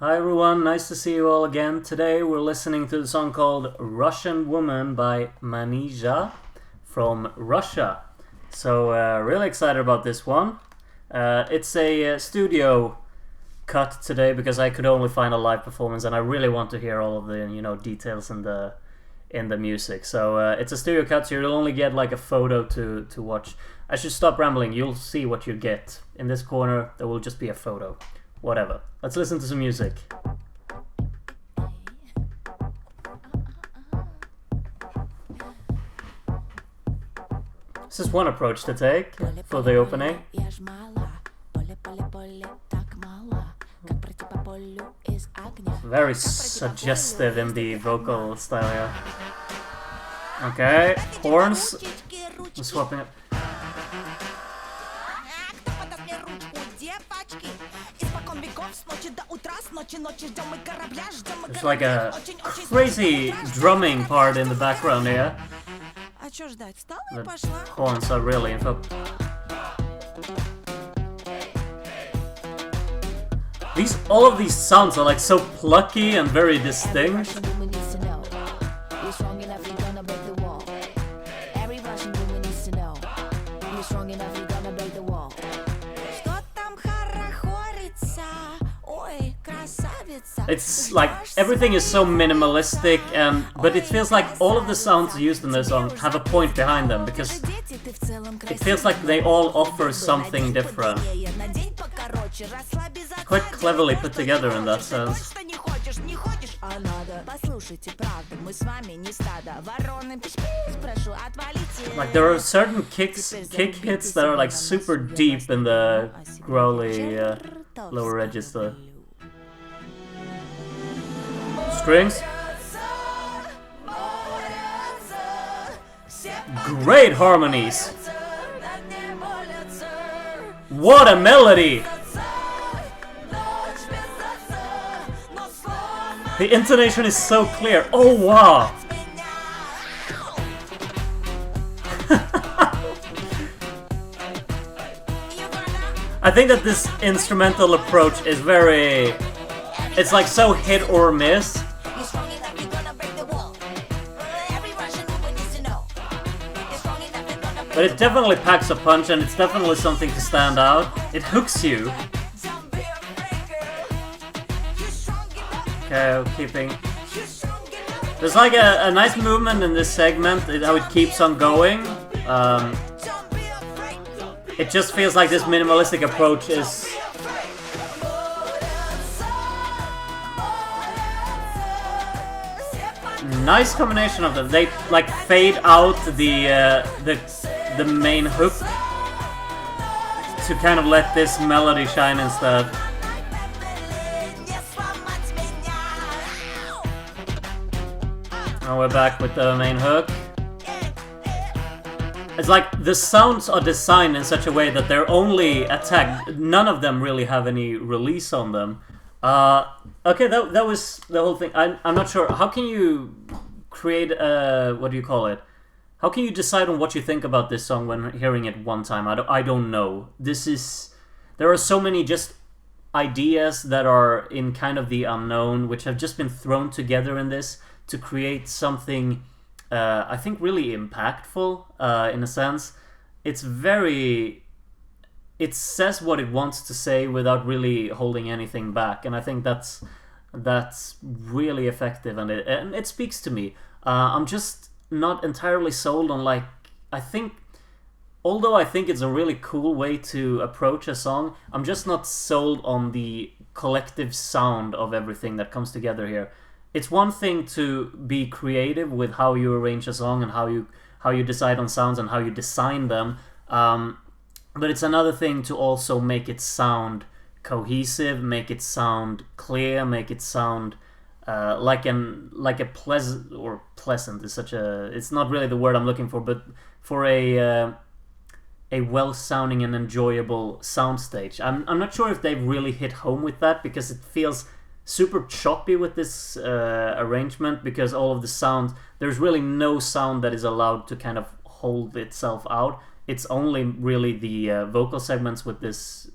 Hi everyone, nice to see you all again. Today we're listening to the song called Russian Woman by Manizha from Russia. So really excited about this one. It's a studio cut today because I could only find a live performance and I really want to hear all of the details in the music. So it's a studio cut, so you'll only get like a photo to watch. I should stop rambling, you'll see what you get. In this corner there will just be a photo. Whatever. Let's listen to some music. This is one approach to take for the opening. Very suggestive in the vocal style here. Okay, horns. I'm swapping it. There's like a crazy drumming part in the background here. The horns are really in focus. All of these sounds are like so plucky and very distinct. It's like everything is so minimalistic, but it feels like all of the sounds used in this song have a point behind them because it feels like they all offer something different. Quite cleverly put together in that sense. Like there are certain kick hits that are like super deep in the growly lower register. Strings. Great harmonies. What a melody. The intonation is so clear. Oh wow. I think that this instrumental approach is it's like so hit or miss. But it definitely packs a punch and it's definitely something to stand out. It hooks you. Okay, keeping. There's like a nice movement in this segment, how it keeps on going. It just feels like this minimalistic approach is nice combination of them. They like fade out the main hook to kind of let this melody shine instead. Now we're back with the main hook. It's like the sounds are designed in such a way that they're only attacked. None of them really have any release on them. Okay, that was the whole thing. I'm not sure. How can you create what do you call it? How can you decide on what you think about this song when hearing it one time? I don't know. There are so many just ideas that are in kind of the unknown, which have just been thrown together in this to create something, I think, really impactful in a sense. It says what it wants to say without really holding anything back, and I think that's really effective, and it speaks to me. I'm just not entirely sold on although I think it's a really cool way to approach a song, I'm just not sold on the collective sound of everything that comes together here. It's one thing to be creative with how you arrange a song and how you decide on sounds and how you design them, but it's another thing to also make it sound cohesive, make it sound clear, make it sound like a pleasant is such a, it's not really the word I'm looking for, but for a well-sounding and enjoyable soundstage. I'm not sure if they've really hit home with that, because it feels super choppy with this arrangement, because all of the sound, there's really no sound that is allowed to kind of hold itself out. It's only really the vocal segments with this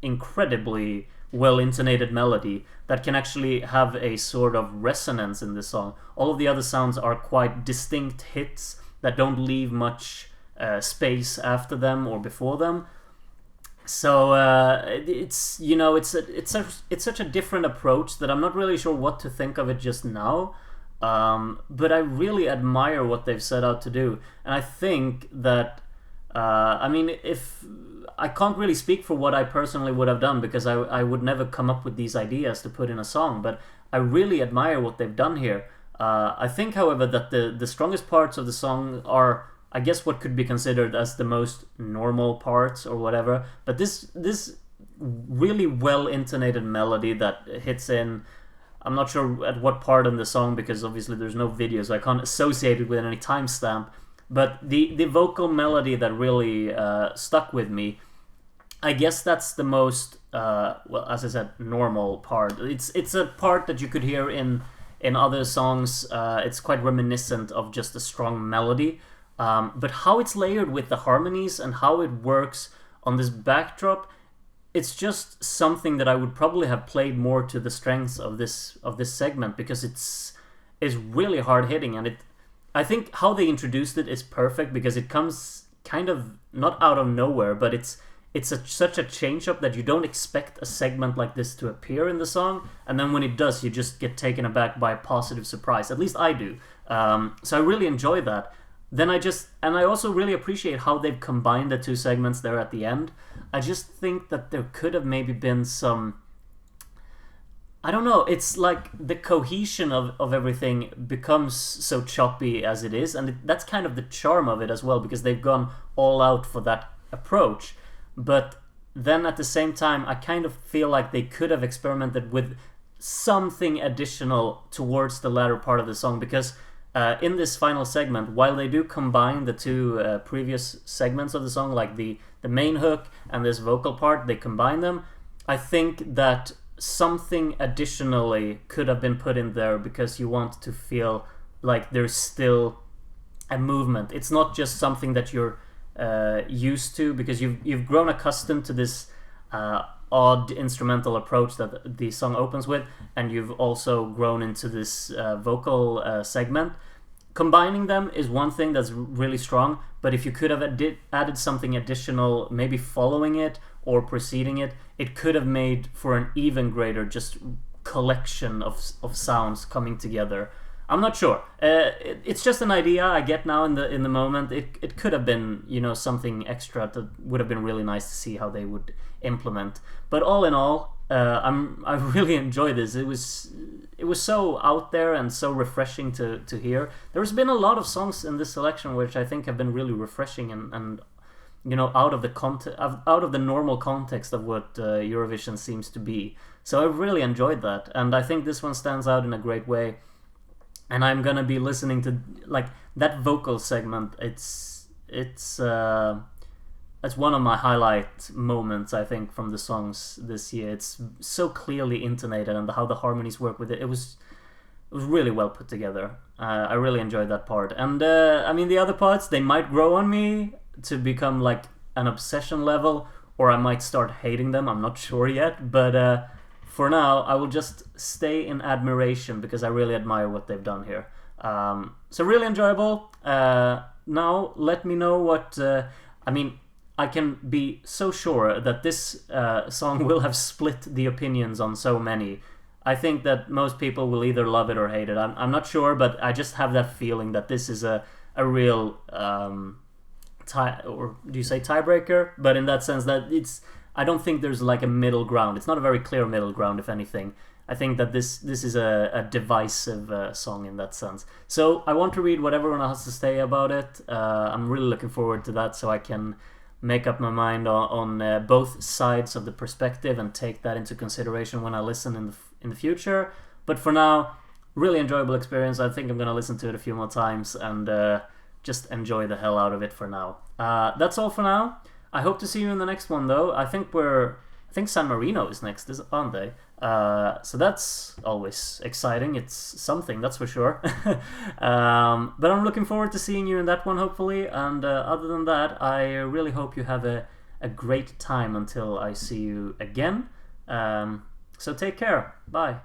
incredibly well intonated melody that can actually have a sort of resonance in this song. All of the other sounds are quite distinct hits that don't leave much space after them or before them. So it's such a different approach that I'm not really sure what to think of it just now. But I really admire what they've set out to do, and I think that if I can't really speak for what I personally would have done, because I would never come up with these ideas to put in a song, but I really admire what they've done here. I think, however, that the strongest parts of the song are, I guess, what could be considered as the most normal parts or whatever. But this really well intonated melody that hits in, I'm not sure at what part in the song, because obviously there's no video, so I can't associate it with any timestamp. But the vocal melody that really stuck with me, I guess that's the most, well, as I said, normal part. It's a part that you could hear in other songs. It's quite reminiscent of just a strong melody. But how it's layered with the harmonies and how it works on this backdrop, it's just something that I would probably have played more to the strengths of this segment, because it's really hard hitting, and I think how they introduced it is perfect, because it comes kind of not out of nowhere, but it's such a change up that you don't expect a segment like this to appear in the song, and then when it does, you just get taken aback by a positive surprise. At least I do. So I really enjoy that. Then I also really appreciate how they've combined the two segments there at the end. I just think that there could have maybe been some, I don't know, it's like the cohesion of everything becomes so choppy as it is, and that's kind of the charm of it as well, because they've gone all out for that approach. But then at the same time, I kind of feel like they could have experimented with something additional towards the latter part of the song, because in this final segment, while they do combine the two previous segments of the song, like the main hook and this vocal part, they combine them. I think that something additionally could have been put in there, because you want to feel like there's still a movement. It's not just something that you're used to, because you've grown accustomed to this odd instrumental approach that the song opens with, and you've also grown into this vocal segment. Combining them is one thing that's really strong, but if you could have added something additional, maybe following it or preceding it, it could have made for an even greater just collection of sounds coming together. I'm not sure. It's just an idea I get now in the moment. It could have been, something extra that would have been really nice to see how they would implement. But all in all, I really enjoy this. It was so out there and so refreshing to hear. There's been a lot of songs in this selection which I think have been really refreshing and out of the normal context of what Eurovision seems to be. So I really enjoyed that, and I think this one stands out in a great way. And I'm gonna be listening to that vocal segment. It's one of my highlight moments, I think, from the songs this year. It's so clearly intonated, and how the harmonies work with it. It was really well put together. I really enjoyed that part. And the other parts, they might grow on me to become like an obsession level, or I might start hating them. I'm not sure yet, but for now, I will just stay in admiration, because I really admire what they've done here. So really enjoyable. Now, let me know what... I can be so sure that this song will have split the opinions on so many. I think that most people will either love it or hate it. I'm not sure, but I just have that feeling that this is a real... or do you say tiebreaker? But in that sense that I don't think there's like a middle ground. It's not a very clear middle ground, if anything. I think that this is a divisive song in that sense. So I want to read what everyone has to say about it. I'm really looking forward to that, so I can make up my mind on both sides of the perspective and take that into consideration when I listen in the future. But for now, really enjoyable experience. I think I'm going to listen to it a few more times and just enjoy the hell out of it for now. That's all for now. I hope to see you in the next one, though. I think San Marino is next, aren't they? So that's always exciting. It's something, that's for sure. But I'm looking forward to seeing you in that one, hopefully. And other than that, I really hope you have a great time until I see you again. So take care. Bye.